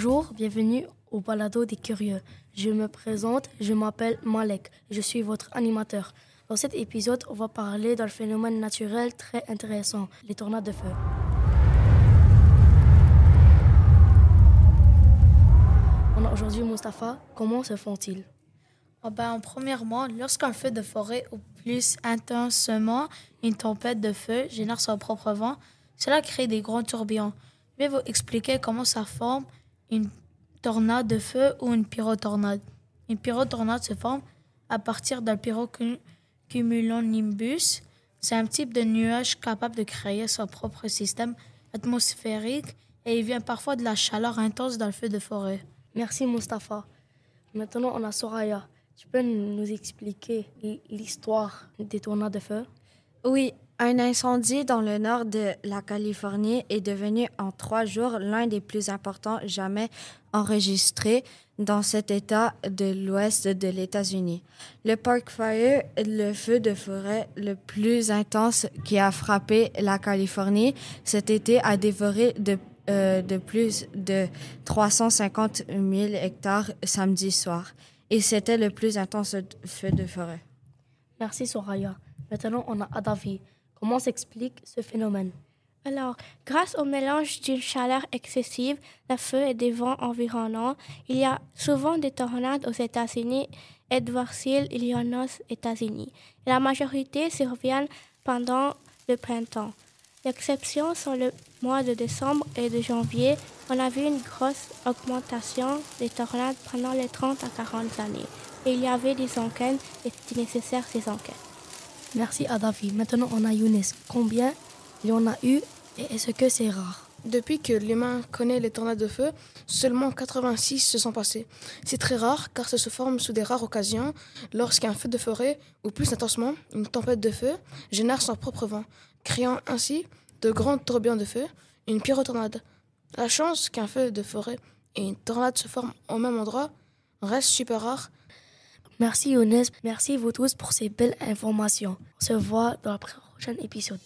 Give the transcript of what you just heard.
Bonjour, bienvenue au balado des curieux. Je me présente, je m'appelle Malek, je suis votre animateur. Dans cet épisode, on va parler d'un phénomène naturel très intéressant, les tornades de feu. On a aujourd'hui Mustapha. Comment se font-ils? Premièrement, lorsqu'un feu de forêt ou plus intensément une tempête de feu génère son propre vent, cela crée des grands tourbillons. Je vais vous expliquer comment ça forme une tornade de feu ou une pyrotornade. Une pyrotornade se forme à partir d'un pyrocumulonimbus. C'est un type de nuage capable de créer son propre système atmosphérique et il vient parfois de la chaleur intense d'un feu de forêt. Merci Mustapha. Maintenant, on a Soraya. Tu peux nous expliquer l'histoire des tornades de feu? Oui, un incendie dans le nord de la Californie est devenu en 3 jours l'un des plus importants jamais enregistrés dans cet État de l'ouest de l'États-Unis. Le Park Fire, le feu de forêt le plus intense qui a frappé la Californie cet été, a dévoré de plus de 350 000 hectares samedi soir. Et c'était le plus intense feu de forêt. Merci Soraya. Maintenant, on a Adavi. Comment s'explique ce phénomène? Alors, grâce au mélange d'une chaleur excessive, le feu et des vents environnants, il y a souvent des tornades aux États-Unis et voici il y en a aux États-Unis. La majorité surviennent pendant le printemps. L'exception sont le mois de décembre et de janvier. On a vu une grosse augmentation des tornades pendant les 30 à 40 années. Et il y avait des enquêtes et c'était nécessaire ces enquêtes. Merci Adavi. Maintenant, on a Younes. Combien il y en a eu et est-ce que c'est rare? Depuis que l'humain connaît les tornades de feu, seulement 86 se sont passés. C'est très rare car ça se forme sous des rares occasions lorsqu'un feu de forêt, ou plus intensement, une tempête de feu, génère son propre vent, créant ainsi de grands tourbillons de feu, une pyrotornade. La chance qu'un feu de forêt et une tornade se forment au même endroit reste super rare. Merci Younes. Merci vous tous pour ces belles informations. On se voit dans le prochain épisode.